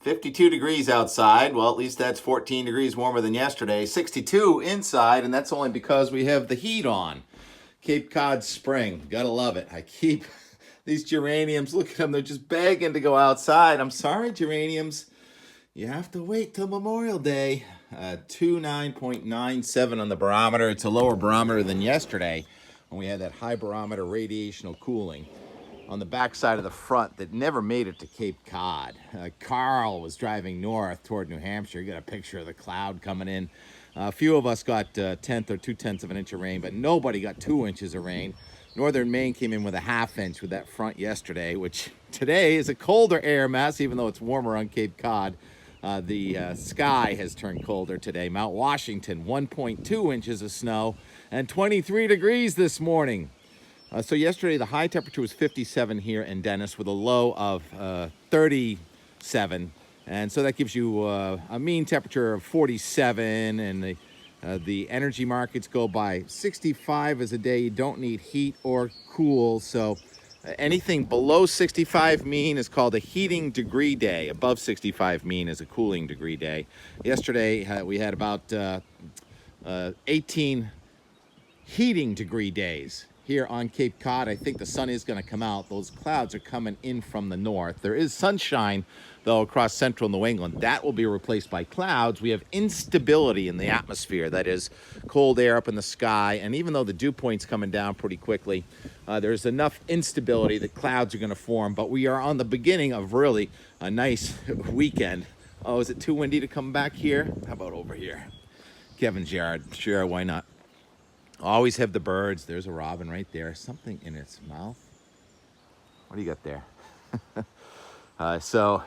52 degrees outside. Well, at least that's 14 degrees warmer than yesterday. 62 inside, and that's only because we have the heat on. Cape Cod spring. Gotta love it. I keep these geraniums. Look at them. They're just begging to go outside. I'm sorry, geraniums. You have to wait till Memorial Day. 29.97 on the barometer. It's a lower barometer than yesterday when we had that high barometer radiational cooling. On the backside of the front that never made it to Cape Cod. Carl was driving north toward New Hampshire. You got a picture of the cloud coming in. A few of us got 1/10 or 2/10 of an inch of rain, but nobody got 2 inches of rain. Northern Maine came in with a 1/2 inch with that front yesterday, which today is a colder air mass, even though it's warmer on Cape Cod. The sky has turned colder today. Mount Washington, 1.2 inches of snow and 23 degrees this morning. So yesterday, the high temperature was 57 here in Dennis with a low of 37. And so that gives you a mean temperature of 47. And the energy markets go by 65 as a day. You don't need heat or cool. So anything below 65 mean is called a heating degree day. Above 65 mean is a cooling degree day. Yesterday, we had about 18 heating degree days. Here on Cape Cod, I think the sun is going to come out. Those clouds are coming in from the north. There is sunshine, though, across central New England. That will be replaced by clouds. We have instability in the atmosphere. That is cold air up in the sky. And even though the dew point's coming down pretty quickly, there's enough instability that clouds are going to form. But we are on the beginning of really a nice weekend. Oh, is it too windy to come back here? How about over here? Kevin's yard. Sure, why not? Always have the birds. There's a robin right there. Something in its mouth. What do you got there? So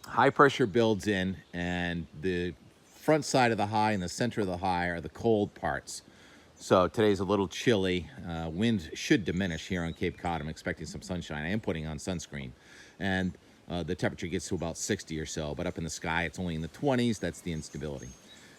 high pressure builds in, and the front side of the high and the center of the high are the cold parts. So today's a little chilly. Wind should diminish here on Cape Cod. I'm expecting some sunshine. I am putting on sunscreen. And the temperature gets to about 60 or so. But up in the sky, it's only in the 20s. That's the instability.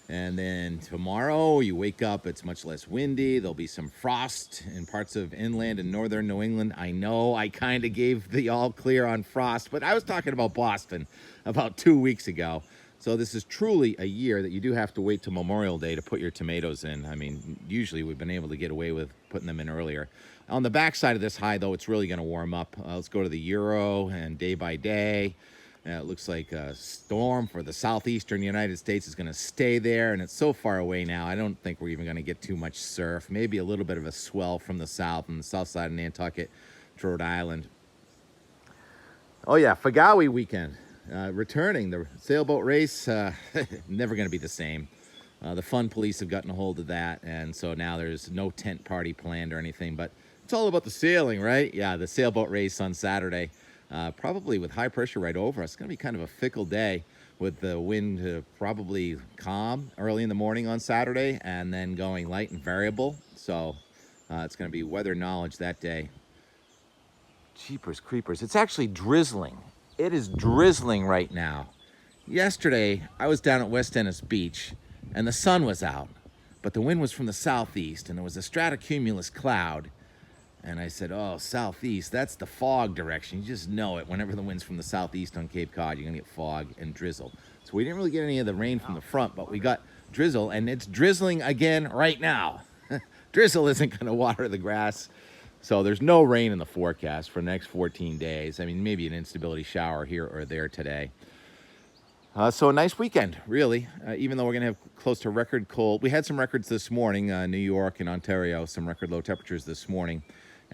And then tomorrow you wake up, it's much less windy. There'll be some frost in parts of inland and northern New England. I know I kind of gave the all clear on frost, but I was talking about Boston about 2 weeks ago. So this is truly a year that you do have to wait till Memorial Day to put your tomatoes in. I mean, usually we've been able to get away with putting them in earlier. On the backside of this high, though, it's really going to warm up. Let's go to the Euro and day by day. It looks like a storm for the southeastern United States is going to stay there, and it's so far away now, I don't think we're even going to get too much surf. Maybe a little bit of a swell from the south on the south side of Nantucket to Rhode Island. Oh, yeah, Fagawi weekend. Returning. The sailboat race, never going to be the same. The fun police have gotten a hold of that, and so now there's no tent party planned or anything, but it's all about the sailing, right? Yeah, the sailboat race on Saturday. Probably with high pressure right over us. It's going to be kind of a fickle day with the wind probably calm early in the morning on Saturday and then going light and variable. So it's going to be weather knowledge that day. Jeepers creepers. It's actually drizzling. It is drizzling right now. Yesterday, I was down at West Ennis Beach and the sun was out, but the wind was from the southeast and there was a stratocumulus cloud. And I said, oh, southeast, that's the fog direction. You just know it. Whenever the wind's from the southeast on Cape Cod, you're going to get fog and drizzle. So we didn't really get any of the rain from the front, but we got drizzle, and it's drizzling again right now. Drizzle isn't going to water the grass. So there's no rain in the forecast for the next 14 days. I mean, maybe an instability shower here or there today. So a nice weekend, really, even though we're going to have close to record cold. We had some records this morning, New York and Ontario, some record low temperatures this morning.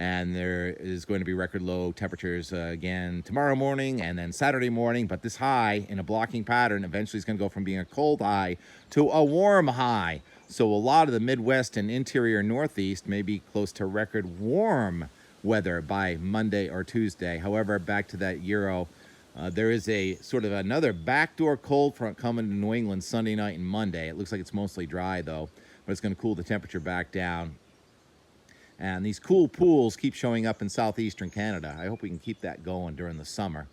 And there is going to be record low temperatures again tomorrow morning and then Saturday morning. But this high in a blocking pattern eventually is going to go from being a cold high to a warm high. So a lot of the Midwest and interior Northeast may be close to record warm weather by Monday or Tuesday. However, back to that Euro, there is a sort of another backdoor cold front coming to New England Sunday night and Monday. It looks like it's mostly dry, though, but it's going to cool the temperature back down. And these cool pools keep showing up in southeastern Canada. I hope we can keep that going during the summer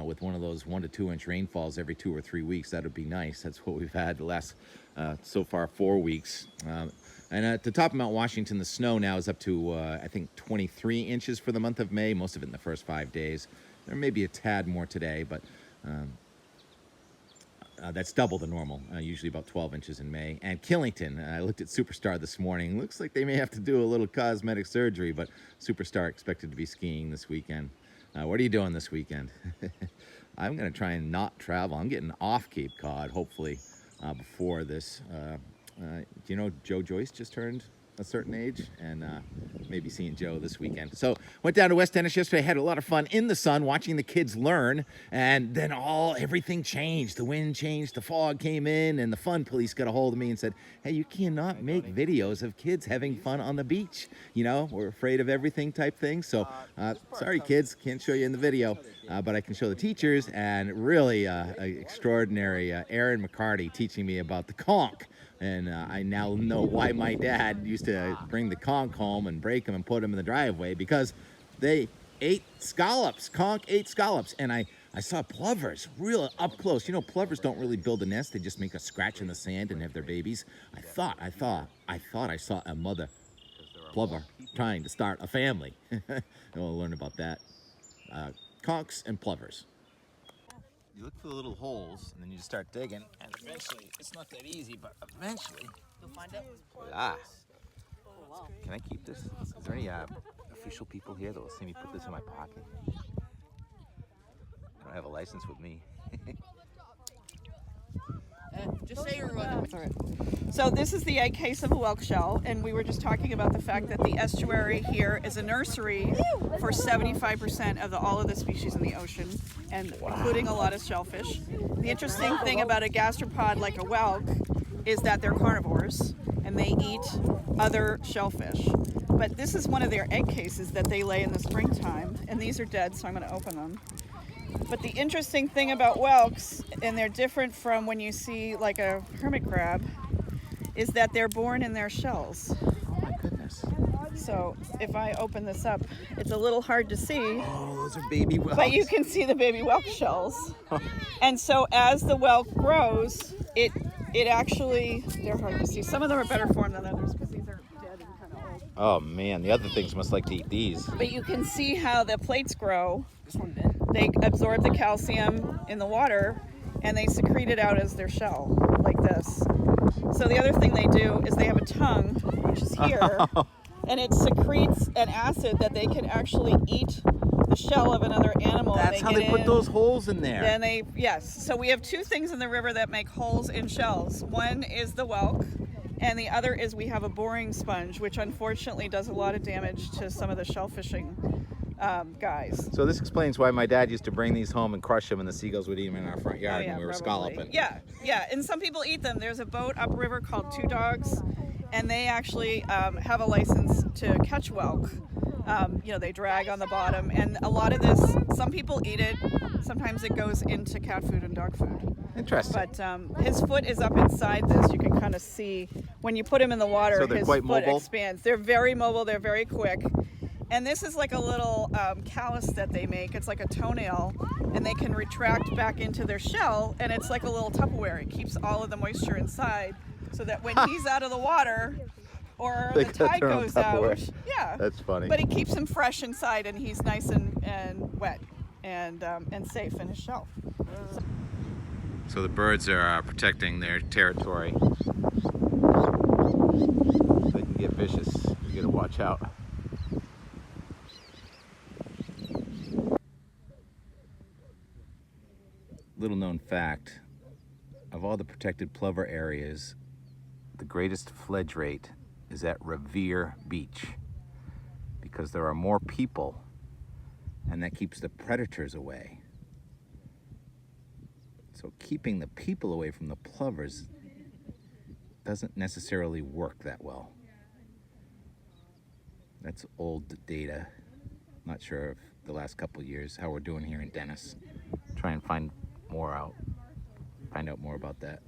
with one of those 1 to 2 inch rainfalls every 2 or 3 weeks. That would be nice. That's what we've had the last, so far, 4 weeks. And at the top of Mount Washington, the snow now is up to, I think, 23 inches for the month of May, most of it in the first 5 days. There may be a tad more today, but That's double the normal, usually about 12 inches in May. And Killington, I looked at Superstar this morning. Looks like they may have to do a little cosmetic surgery, but Superstar expected to be skiing this weekend. What are you doing this weekend? I'm going to try and not travel. I'm getting off Cape Cod, hopefully, before this. Do you know Joe Joyce just turned a certain age, and maybe seeing Joe this weekend. So went down to West Dennis yesterday, had a lot of fun in the sun watching the kids learn, and then everything changed. The wind changed, the fog came in, and the fun police got a hold of me and said, hey, you cannot make videos of kids having fun on the beach. You know, we're afraid of everything type thing. So sorry kids, can't show you in the video, but I can show the teachers, and really extraordinary Erinn McCarty teaching me about the conch. And I now know why my dad used to bring the conch home and break them and put them in the driveway, because they ate scallops. Conch ate scallops. And I saw plovers real up close. You know, plovers don't really build a nest. They just make a scratch in the sand and have their babies. I thought I saw a mother plover trying to start a family. We'll learn about that. Conchs and plovers. You look for the little holes, and then you just start digging, and eventually, it's not that easy, but eventually, you'll find it. Ah. Can I keep this? Is there any official people here that will see me put this in my pocket? I don't have a license with me. Just say you're So this is the egg case of a whelk shell, and we were just talking about the fact that the estuary here is a nursery for 75% of all of the species in the ocean, and including a lot of shellfish. The interesting thing about a gastropod like a whelk is that they're carnivores, and they eat other shellfish. But this is one of their egg cases that they lay in the springtime, and these are dead, so I'm going to open them. But the interesting thing about whelks, and they're different from when you see like a hermit crab, is that they're born in their shells. Oh my goodness. So if I open this up, it's a little hard to see. Oh, those are baby whelks. But you can see the baby whelk shells. And so as the whelk grows, it actually, they're hard to see. Some of them are better formed than others because these are dead and kind of old. Oh man, the other things must like to eat these. But you can see how the plates grow. They absorb the calcium in the water, and they secrete it out as their shell, like this. So the other thing they do is they have a tongue, which is here, and it secretes an acid that they can actually eat the shell of another animal. That's how they put those holes in there. Yes. So we have two things in the river that make holes in shells. One is the whelk, and the other is we have a boring sponge, which unfortunately does a lot of damage to some of the shellfishing guys. So this explains why my dad used to bring these home and crush them, and the seagulls would eat them in our front yard when we were scalloping. Yeah, and some people eat them. There's a boat upriver called Two Dogs, and they actually have a license to catch whelk. They drag on the bottom, and a lot of this, some people eat it. Sometimes it goes into cat food and dog food. Interesting. But his foot is up inside this. You can kind of see when you put him in the water, so his foot expands. They're very mobile. They're very quick. And this is like a little callus that they make. It's like a toenail, and they can retract back into their shell, and it's like a little Tupperware. It keeps all of the moisture inside, so that when he's out of the water or the tide goes out, that's funny. But it keeps him fresh inside, and he's nice and wet and safe in his shell. So the birds are protecting their territory. They can get vicious. You gotta watch out. Little known fact, of all the protected plover areas, the greatest fledge rate is at Revere Beach, because there are more people, and that keeps the predators away. So keeping the people away from the plovers doesn't necessarily work that well. That's old data. Not sure if the last couple of years how we're doing here in Dennis. Try and find out more about that.